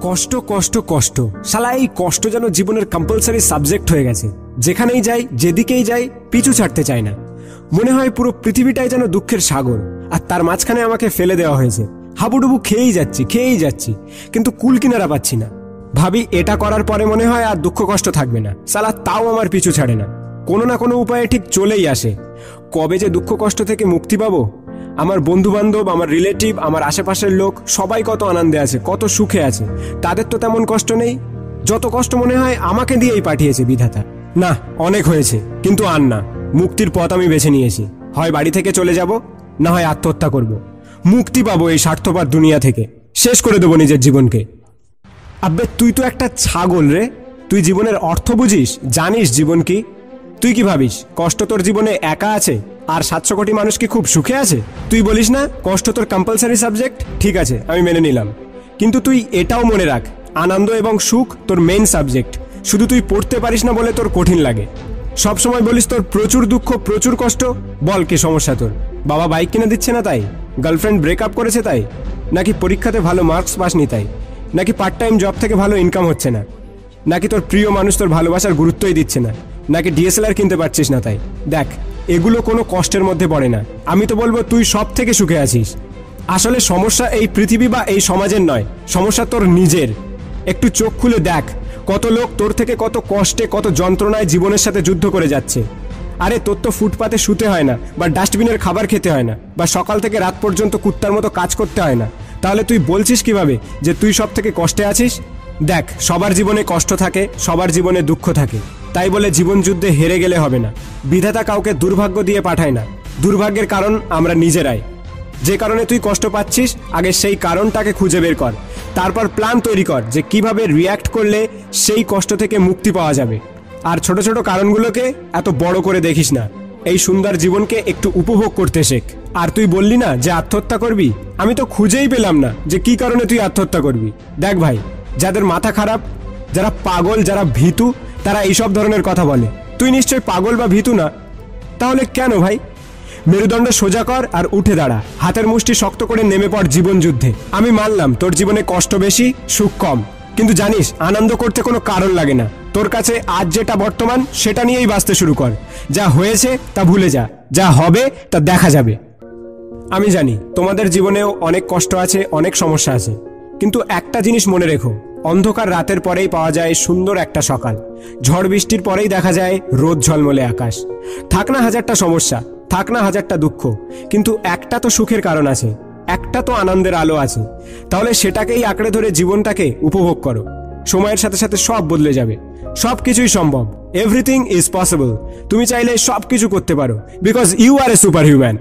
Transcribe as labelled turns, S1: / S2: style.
S1: কষ্ট কষ্ট কষ্ট, শালা এই কষ্ট যেন জীবনের কম্পালসারি সাবজেক্ট হয়ে গেছে। যেখানেই যাই, যেদিকেই যাই, পিছু ছাড়তে চাই না। মনে হয় পুরো পৃথিবীটাই যেন দুঃখের সাগর, আর তার মাঝখানে আমাকে ফেলে দেওয়া হয়েছে। হাবুডুবু খেয়েই যাচ্ছি, কিন্তু কুল কিনারা পাচ্ছি না। ভাবি এটা করার পরে মনে হয় আর দুঃখ কষ্ট থাকবে না, শালা তাও আমার পিছু ছাড়ে না। কোনো না কোনো উপায়ে ঠিক চলেই আসে। কবে যে দুঃখ কষ্ট থেকে মুক্তি পাবো? আমার বন্ধু বান্ধব, আমার রিলেটিভ, আমার আশেপাশের লোক সবাই কত আনন্দে আছে, কত সুখে আছে। তাদের তো তেমন কষ্ট নেই। যত কষ্ট মনে হয় আমাকে দিয়েই পাঠিয়েছে বিধাতা। না, অনেক হয়েছে, কিন্তু আর না। মুক্তির পথ আমি বেছে নিয়েছি। হয় বাড়ি থেকে চলে যাব, না হয় আত্মহত্যা করব। মুক্তি পাবো এই স্বার্থপর দুনিয়া থেকে। শেষ করে দেবো নিজের জীবনকে। আব্বে তুই তো একটা ছাগল রে। তুই জীবনের অর্থ বুঝিস? জানিস জীবন কি? তুই কি ভাবিস কষ্ট তোর জীবনে একা আছে আর 700 কোটি মানুষ কি খুব সুখে আছে? তুই বলিস না কষ্ট তোর কম্পালসারি সাবজেক্ট, ঠিক আছে আমি মেনে নিলাম, কিন্তু তুই এটাও মনে রাখ আনন্দ এবং সুখ তোর মেইন সাবজেক্ট। শুধু তুই পড়তে পারিস না বলে তোর কঠিন লাগে। সব সময় বলিস তোর প্রচুর দুঃখ, প্রচুর কষ্ট। বল কি সমস্যা তোর? বাবা বাইক কিনে দিচ্ছে না তাই? গার্লফ্রেন্ড ব্রেকআপ করেছে তাই? নাকি পরীক্ষাতে ভালো মার্কস পাসনি তাই? নাকি পার্ট টাইম জব থেকে ভালো ইনকাম হচ্ছে না? নাকি তোর প্রিয় মানুষ তোর ভালোবাসার গুরুত্বই দিচ্ছে না? নাকি ডিএসএলআর কিনতে পারছিস না তাই? দেখ, এগুলো কোনো কষ্টের মধ্যে পড়ে না। আমি তো বলবো তুই সব থেকে সুখে আছিস। আসলে সমস্যা এই পৃথিবী বা এই সমাজের নয়, সমস্যা তোর নিজের। একটু চোখ খুলে দেখ কত লোক তোর থেকে কত কষ্টে, কত যন্ত্রণায় জীবনের সাথে যুদ্ধ করে যাচ্ছে। আরে তোর তো ফুটপাতে শুতে হয় না, বা ডাস্টবিনের খাবার খেতে হয় না, বা সকাল থেকে রাত পর্যন্ত কুত্তার মতো কাজ করতে হয় না। তাহলে তুই বলছিস কিভাবে যে তুই সব থেকে কষ্টে আছিস? দেখ, সবার জীবনে কষ্ট থাকে, সবার জীবনে দুঃখ থাকে। তাই বলে জীবন যুদ্ধে হেরে গেলে হবে না। বিধাতা কাউকে দুর্ভাগ্য দিয়ে পাঠায় না। দুর্ভাগ্যের কারণ আমরা নিজেরাই। যে কারণে তুই কষ্ট পাচ্ছিস, আগে সেই কারণটাকে খুঁজে বের কর। তারপর প্ল্যান তৈরি কর যে কিভাবে রিয়্যাক্ট করলে সেই কষ্ট থেকে মুক্তি পাওয়া যাবে। আর ছোট ছোট কারণগুলোকে এত বড় করে দেখিস না। এই সুন্দর জীবনকে একটু উপভোগ করতে শেখ। আর তুই বললি না যে আত্মহত্যা করবি, আমি তো খুঁজেই পেলাম না যে কি কারণে তুই আত্মহত্যা করবি। দেখ ভাই, যাদের মাথা খারাপ, যারা পাগল, যারা ভীতু, তারা এইসব ধরনের কথা বলে। তুই নিশ্চয় পাগল বা ভীতু না। তাহলে কেন ভাই? মেরুদণ্ড সোজা কর আর উঠে দাঁড়া। হাতের মুষ্টি শক্ত করে নেমে পড় জীবন যুদ্ধে। আমি মানলাম তোর জীবনে কষ্ট বেশি, সুখ কম, কিন্তু জানিস আনন্দ করতে কোনো কারণ লাগে না। তোর কাছে আজ যেটা বর্তমান, সেটা নিয়েই বাঁচতে শুরু কর। যা হয়েছে তা ভুলে যা, যা হবে তা দেখা যাবে। আমি জানি তোমাদের জীবনেও অনেক কষ্ট আছে, অনেক সমস্যা আছে, কিন্তু একটা জিনিস মনে রেখো, অন্ধকার রাতের পরেই পাওয়া যায় সুন্দর একটা সকাল। ঝড় বৃষ্টির পরেই দেখা যায় রোদ ঝলমলে আকাশ। থাক না হাজারটা সমস্যা, থাক না হাজারটা দুঃখ, কিন্তু একটা তো সুখের কারণ আছে, একটা তো আনন্দের আলো আছে। তাহলে সেটাকেই আঁকড়ে ধরে জীবনটাকে উপভোগ করো। সময়ের সাথে সাথে সব বদলে যাবে। সব কিছুই সম্ভব। Everything is possible. তুমি চাইলে সব কিছু করতে পারো, because you are a super human.